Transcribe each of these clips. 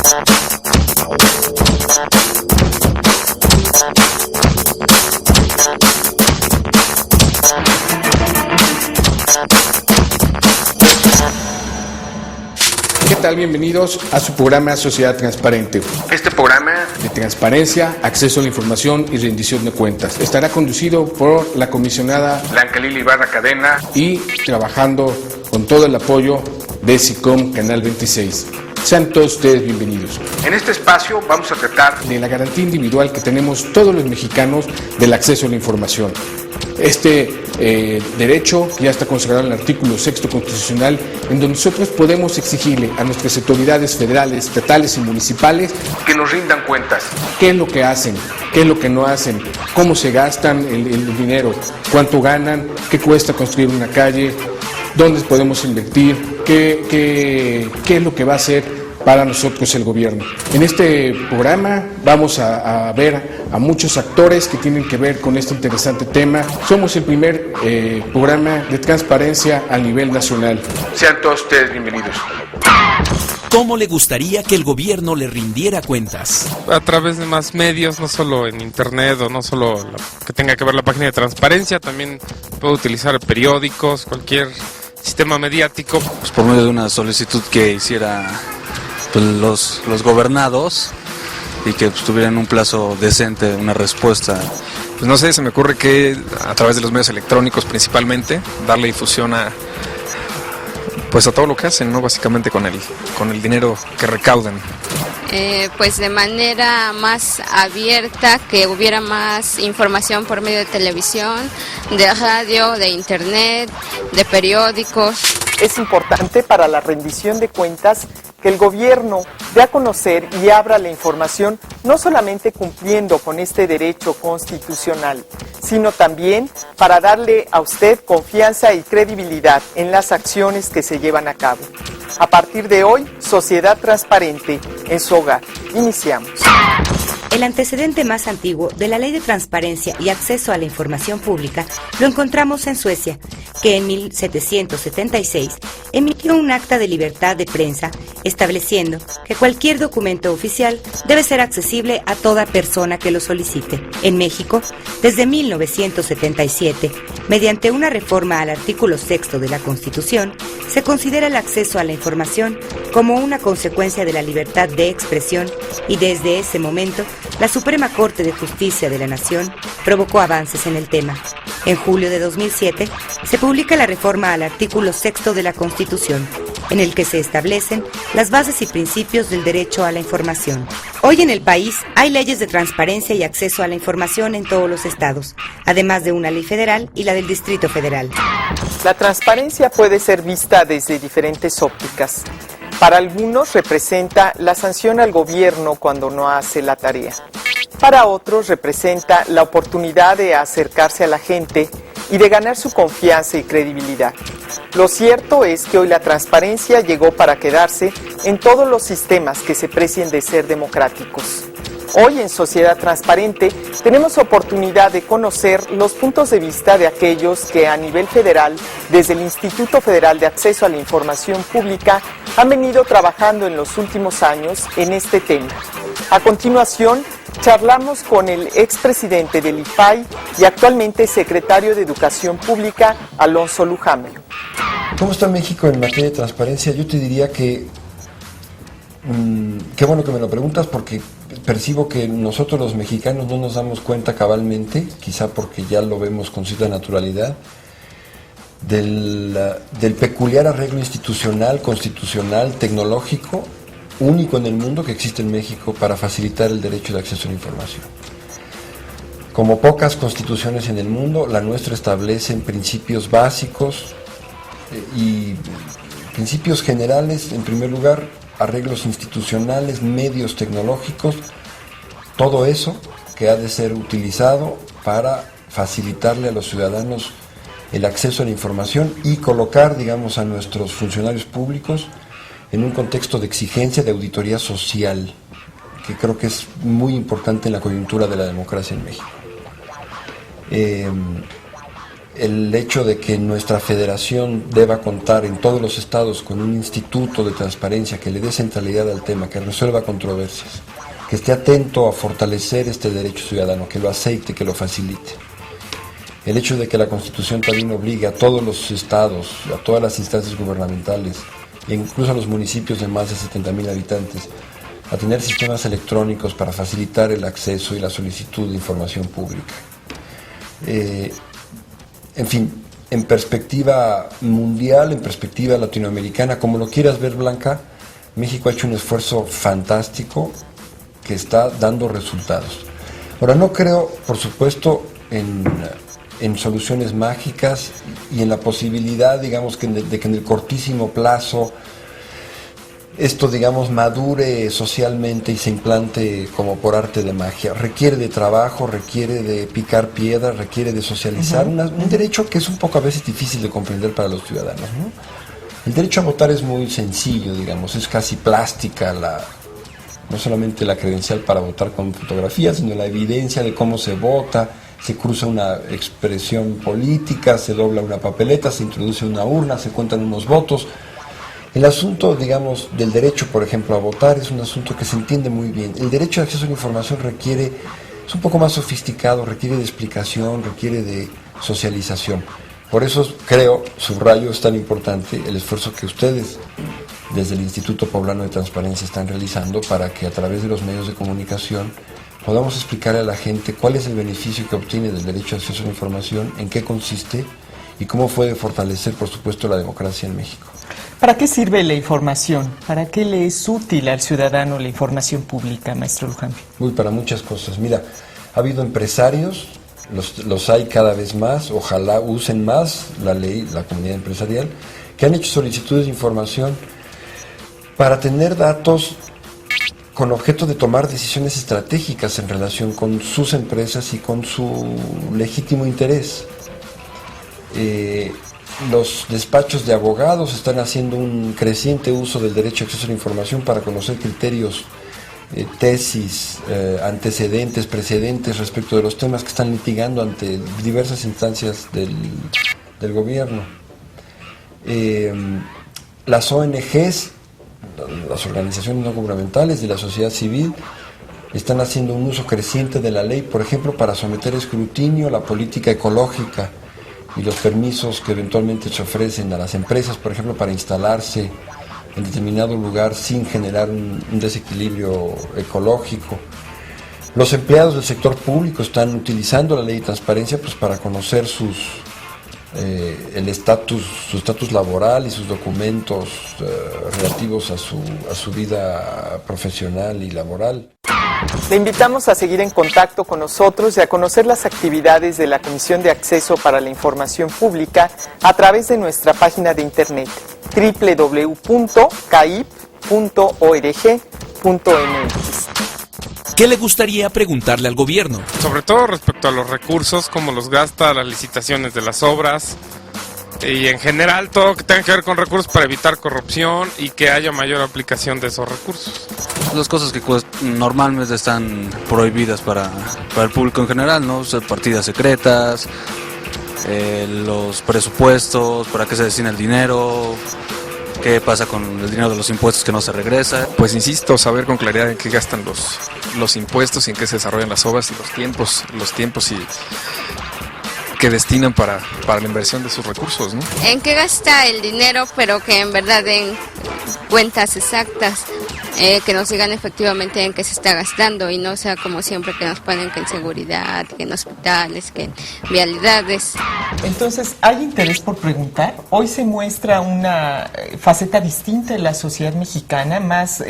¿Qué tal? Bienvenidos a su programa Sociedad Transparente. Este programa de transparencia, acceso a la información y rendición de cuentas estará conducido por la comisionada Blanca Lili Ibarra Cadena y trabajando con todo el apoyo de SICOM Canal 26. Sean todos ustedes bienvenidos. En este espacio vamos a tratar de la garantía individual que tenemos todos los mexicanos del acceso a la información. Este derecho ya está consagrado en el artículo 6º constitucional, en donde nosotros podemos exigirle a nuestras autoridades federales, estatales y municipales que nos rindan cuentas. ¿Qué es lo que hacen? ¿Qué es lo que no hacen? ¿Cómo se gastan el dinero? ¿Cuánto ganan? ¿Qué cuesta construir una calle? ¿Dónde podemos invertir? ¿Qué es lo que va a hacer para nosotros el gobierno? En este programa vamos a ver a muchos actores que tienen que ver con este interesante tema. Somos el primer programa de transparencia a nivel nacional. Sean todos ustedes bienvenidos. ¿Cómo le gustaría que el gobierno le rindiera cuentas? A través de más medios, no solo en internet o no solo que tenga que ver la página de transparencia, también puedo utilizar periódicos, cualquier sistema mediático. Pues por medio de una solicitud que hiciera pues, los gobernados y que pues, tuvieran un plazo decente, una respuesta. Pues no sé, se me ocurre que a través de los medios electrónicos principalmente, darle difusión a todo lo que hacen, ¿no? Básicamente con el dinero que recaudan. Pues de manera más abierta, que hubiera más información por medio de televisión, de radio, de internet, de periódicos. Es importante para la rendición de cuentas que el gobierno dé a conocer y abra la información, no solamente cumpliendo con este derecho constitucional, sino también para darle a usted confianza y credibilidad en las acciones que se llevan a cabo. A partir de hoy, Sociedad Transparente en su hogar. Iniciamos. El antecedente más antiguo de la Ley de Transparencia y Acceso a la Información Pública lo encontramos en Suecia, que en 1776 emitió un acta de libertad de prensa estableciendo que cualquier documento oficial debe ser accesible a toda persona que lo solicite. En México, desde 1977, mediante una reforma al artículo 6º de la Constitución, se considera el acceso a la información como una consecuencia de la libertad de expresión y desde ese momento, la Suprema Corte de Justicia de la Nación provocó avances en el tema. En julio de 2007, se publica la reforma al artículo 6º de la Constitución, en el que se establecen las bases y principios del derecho a la información. Hoy en el país hay leyes de transparencia y acceso a la información en todos los estados, además de una ley federal y la del Distrito Federal. La transparencia puede ser vista desde diferentes ópticas. Para algunos representa la sanción al gobierno cuando no hace la tarea. Para otros representa la oportunidad de acercarse a la gente y de ganar su confianza y credibilidad. Lo cierto es que hoy la transparencia llegó para quedarse en todos los sistemas que se precien de ser democráticos. Hoy en Sociedad Transparente tenemos oportunidad de conocer los puntos de vista de aquellos que a nivel federal, desde el Instituto Federal de Acceso a la Información Pública, han venido trabajando en los últimos años en este tema. A continuación, charlamos con el expresidente del IFAI y actualmente secretario de Educación Pública, Alonso Lujambio. ¿Cómo está México en materia de transparencia? Yo te diría que qué bueno que me lo preguntas porque percibo que nosotros los mexicanos no nos damos cuenta cabalmente, quizá porque ya lo vemos con cierta naturalidad, del peculiar arreglo institucional, constitucional, tecnológico, único en el mundo que existe en México para facilitar el derecho de acceso a la información. Como pocas constituciones en el mundo, la nuestra establece principios básicos y principios generales, en primer lugar, arreglos institucionales, medios tecnológicos, todo eso que ha de ser utilizado para facilitarle a los ciudadanos el acceso a la información y colocar, digamos, a nuestros funcionarios públicos en un contexto de exigencia de auditoría social, que creo que es muy importante en la coyuntura de la democracia en México. el hecho de que nuestra federación deba contar en todos los estados con un instituto de transparencia que le dé centralidad al tema, que resuelva controversias, que esté atento a fortalecer este derecho ciudadano, que lo aceite, que lo facilite. El hecho de que la Constitución también obligue a todos los estados, a todas las instancias gubernamentales, e incluso a los municipios de más de 70,000 habitantes, a tener sistemas electrónicos para facilitar el acceso y la solicitud de información pública. En fin, en perspectiva mundial, en perspectiva latinoamericana, como lo quieras ver, Blanca, México ha hecho un esfuerzo fantástico que está dando resultados. Ahora, no creo, por supuesto, en soluciones mágicas y en la posibilidad, digamos, de que en el cortísimo plazo esto, digamos, madure socialmente y se implante como por arte de magia. Requiere de trabajo, requiere de picar piedra, requiere de socializar, un derecho que es un poco a veces difícil de comprender para los ciudadanos, ¿no? El derecho a votar es muy sencillo, digamos, es casi plástica, no solamente la credencial para votar con fotografía, sino la evidencia de cómo se vota, se cruza una expresión política, se dobla una papeleta, se introduce una urna, se cuentan unos votos. El asunto, digamos, del derecho, por ejemplo, a votar es un asunto que se entiende muy bien. El derecho de acceso a la información es un poco más sofisticado, requiere de explicación, requiere de socialización. Por eso creo, subrayo, es tan importante el esfuerzo que ustedes, desde el Instituto Poblano de Transparencia, están realizando para que a través de los medios de comunicación podamos explicarle a la gente cuál es el beneficio que obtiene del derecho de acceso a la información, en qué consiste y cómo puede fortalecer, por supuesto, la democracia en México. ¿Para qué sirve la información? ¿Para qué le es útil al ciudadano la información pública, maestro Luján? Para muchas cosas. Mira, ha habido empresarios, los hay cada vez más, ojalá usen más la ley, la comunidad empresarial, que han hecho solicitudes de información para tener datos con objeto de tomar decisiones estratégicas en relación con sus empresas y con su legítimo interés. Los despachos de abogados están haciendo un creciente uso del derecho a acceso a la información para conocer criterios, tesis, antecedentes, precedentes respecto de los temas que están litigando ante diversas instancias del gobierno. Las ONGs, las organizaciones no gubernamentales de la sociedad civil, están haciendo un uso creciente de la ley, por ejemplo, para someter a escrutinio la política ecológica y los permisos que eventualmente se ofrecen a las empresas, por ejemplo, para instalarse en determinado lugar sin generar un desequilibrio ecológico. Los empleados del sector público están utilizando la ley de transparencia pues, para conocer su estatus laboral y sus documentos relativos a su vida profesional y laboral. Le invitamos a seguir en contacto con nosotros y a conocer las actividades de la Comisión de Acceso para la Información Pública a través de nuestra página de internet www.caip.org.mx. ¿Qué le gustaría preguntarle al gobierno? Sobre todo respecto a los recursos, cómo los gasta, las licitaciones de las obras y en general todo lo que tenga que ver con recursos para evitar corrupción y que haya mayor aplicación de esos recursos. Las cosas que normalmente están prohibidas para el público en general, ¿no? O sea, partidas secretas, los presupuestos, para qué se destina el dinero, qué pasa con el dinero de los impuestos que no se regresa. Pues insisto, saber con claridad en qué gastan los impuestos y en qué se desarrollan las obras y los tiempos y que destinan para la inversión de sus recursos, ¿no? En qué gasta el dinero, pero que en verdad den cuentas exactas, que nos digan efectivamente en qué se está gastando y no sea como siempre que nos ponen que en seguridad, que en hospitales, que en vialidades. Entonces, ¿hay interés por preguntar? Hoy se muestra una faceta distinta en la sociedad mexicana, más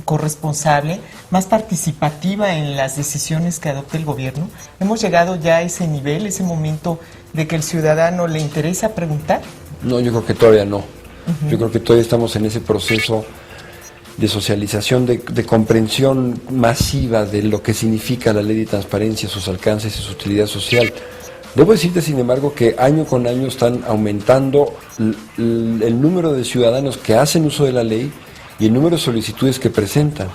corresponsable, más participativa en las decisiones que adopta el gobierno. ¿Hemos llegado ya a ese nivel, ese momento de que el ciudadano le interesa preguntar? No, yo creo que todavía no. Yo creo que todavía estamos en ese proceso de socialización, de comprensión masiva de lo que significa la ley de transparencia, sus alcances y su utilidad social. Debo decirte, sin embargo, que año con año están aumentando el número de ciudadanos que hacen uso de la ley y el número de solicitudes que presentan.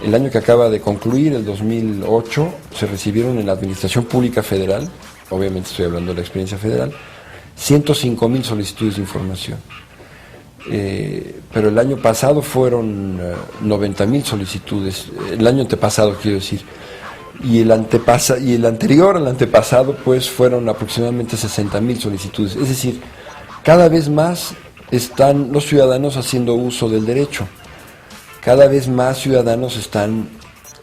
El año que acaba de concluir, el 2008, se recibieron en la Administración Pública Federal obviamente estoy hablando de la experiencia federal, 105,000 solicitudes de información. Pero el año pasado fueron 90,000 solicitudes, el año antepasado quiero decir, y el anterior al antepasado pues fueron aproximadamente 60,000 solicitudes. Es decir, cada vez más están los ciudadanos haciendo uso del derecho, cada vez más ciudadanos están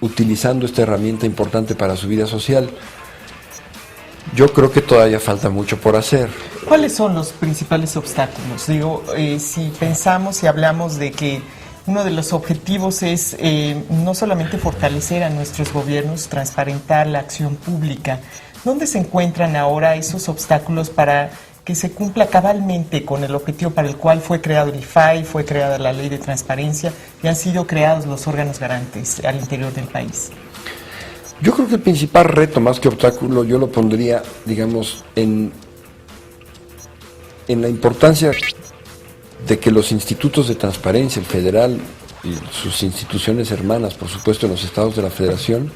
utilizando esta herramienta importante para su vida social. Yo creo que todavía falta mucho por hacer. ¿Cuáles son los principales obstáculos? Digo, si pensamos y hablamos de que uno de los objetivos es no solamente fortalecer a nuestros gobiernos, transparentar la acción pública, ¿dónde se encuentran ahora esos obstáculos para que se cumpla cabalmente con el objetivo para el cual fue creado el IFAI, fue creada la Ley de Transparencia y han sido creados los órganos garantes al interior del país? Yo creo que el principal reto, más que obstáculo, yo lo pondría, digamos, en la importancia de que los institutos de transparencia, el federal y sus instituciones hermanas, por supuesto en los estados de la federación,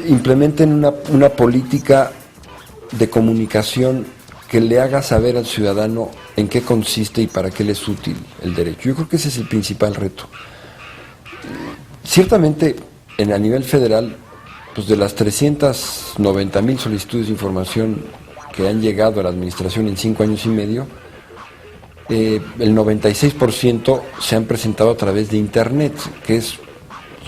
implementen una política de comunicación que le haga saber al ciudadano en qué consiste y para qué le es útil el derecho. Yo creo que ese es el principal reto. Ciertamente, a nivel federal, pues de las 390,000 solicitudes de información que han llegado a la administración en 5 años y medio, el 96% se han presentado a través de Internet, que es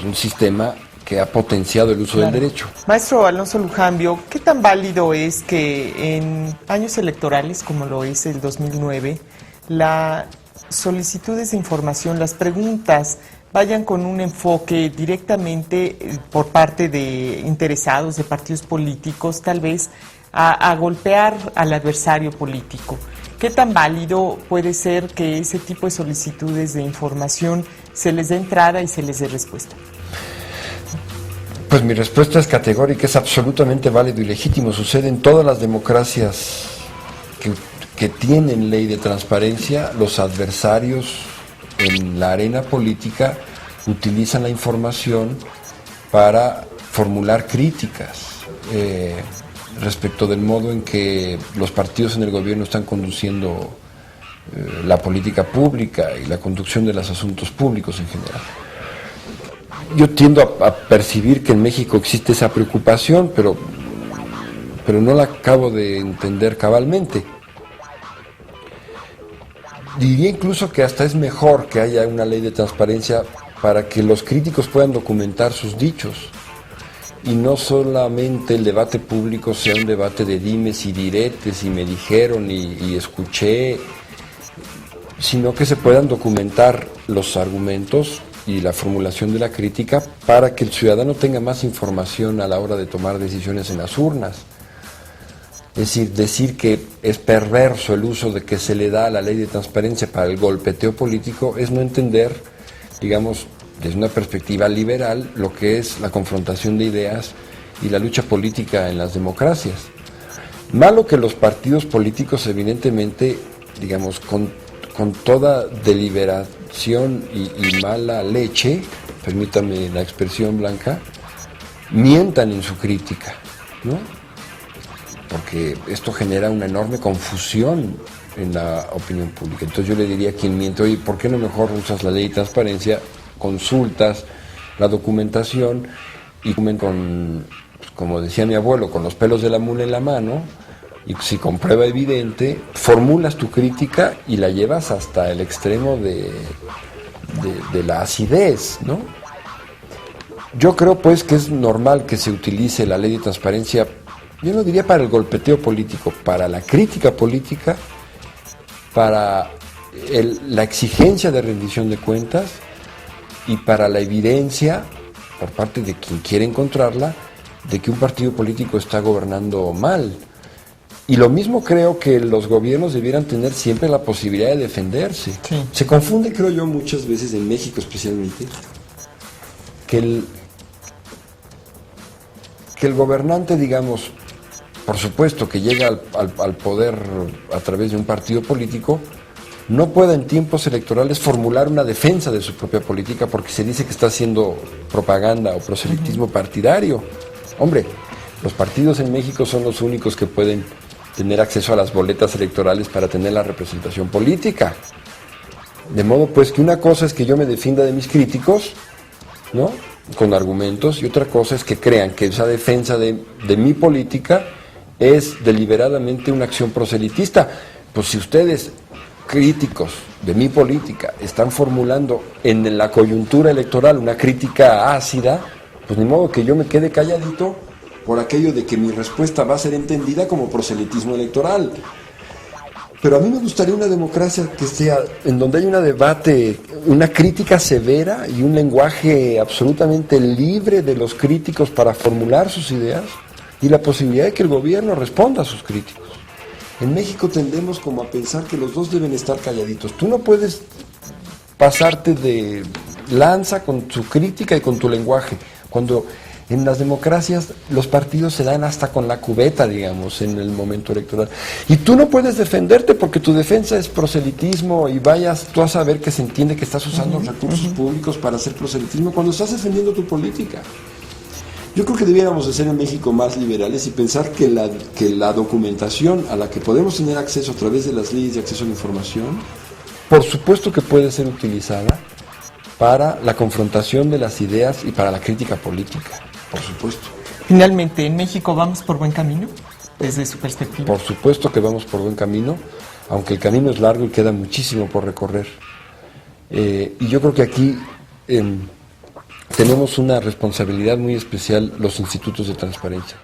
un sistema que ha potenciado el uso del derecho. Maestro Alonso Lujambio, ¿qué tan válido es que en años electorales, como lo es el 2009, las solicitudes de información, las preguntas, vayan con un enfoque directamente por parte de interesados, de partidos políticos, tal vez a golpear al adversario político? ¿Qué tan válido puede ser que ese tipo de solicitudes de información se les dé entrada y se les dé respuesta? Pues mi respuesta es categórica, es absolutamente válido y legítimo. Sucede en todas las democracias que tienen ley de transparencia. Los adversarios en la arena política utilizan la información para formular críticas respecto del modo en que los partidos en el gobierno están conduciendo la política pública y la conducción de los asuntos públicos en general. Yo tiendo a percibir que en México existe esa preocupación, pero no la acabo de entender cabalmente. Diría incluso que hasta es mejor que haya una ley de transparencia para que los críticos puedan documentar sus dichos y no solamente el debate público sea un debate de dimes y diretes y me dijeron y escuché, sino que se puedan documentar los argumentos y la formulación de la crítica para que el ciudadano tenga más información a la hora de tomar decisiones en las urnas. Es decir que es perverso el uso de que se le da a la ley de transparencia para el golpeteo político es no entender, digamos, desde una perspectiva liberal, lo que es la confrontación de ideas y la lucha política en las democracias. Malo que los partidos políticos, evidentemente, digamos, con toda deliberación y mala leche, permítame la expresión blanca, mientan en su crítica, ¿no? Porque esto genera una enorme confusión en la opinión pública. Entonces yo le diría a quien miente, oye, ¿por qué no mejor usas la ley de transparencia, consultas la documentación y con, como decía mi abuelo, con los pelos de la mula en la mano, y si con prueba evidente, formulas tu crítica y la llevas hasta el extremo de la acidez, ¿no? Yo creo pues que es normal que se utilice la ley de transparencia, yo no diría para el golpeteo político, para la crítica política, para la exigencia de rendición de cuentas y para la evidencia, por parte de quien quiere encontrarla, de que un partido político está gobernando mal. Y lo mismo creo que los gobiernos debieran tener siempre la posibilidad de defenderse. Sí. Se confunde, creo yo, muchas veces en México especialmente, que el gobernante, digamos, por supuesto que llega al poder a través de un partido político, no pueda en tiempos electorales formular una defensa de su propia política porque se dice que está haciendo propaganda o proselitismo partidario. Hombre, Los partidos en México son los únicos que pueden tener acceso a las boletas electorales para tener la representación política. De modo pues que una cosa es que yo me defienda de mis críticos, ¿no?, con argumentos, y otra cosa es que crean que esa defensa de mi política es deliberadamente una acción proselitista. Pues si ustedes, críticos de mi política, están formulando en la coyuntura electoral una crítica ácida, pues ni modo que yo me quede calladito por aquello de que mi respuesta va a ser entendida como proselitismo electoral. Pero a mí me gustaría una democracia que sea, en donde hay un debate, una crítica severa y un lenguaje absolutamente libre de los críticos para formular sus ideas, y la posibilidad de que el gobierno responda a sus críticos. En México tendemos como a pensar que los dos deben estar calladitos. Tú no puedes pasarte de lanza con tu crítica y con tu lenguaje, cuando en las democracias los partidos se dan hasta con la cubeta, digamos, en el momento electoral. Y tú no puedes defenderte porque tu defensa es proselitismo, y vayas tú a saber que se entiende que estás usando recursos públicos para hacer proselitismo cuando estás defendiendo tu política. Yo creo que debiéramos de ser en México más liberales y pensar que la documentación a la que podemos tener acceso a través de las leyes de acceso a la información, por supuesto que puede ser utilizada para la confrontación de las ideas y para la crítica política, por supuesto. Finalmente, ¿en México vamos por buen camino, desde su perspectiva? Por supuesto que vamos por buen camino, aunque el camino es largo y queda muchísimo por recorrer. Y yo creo que aquí tenemos una responsabilidad muy especial los institutos de transparencia.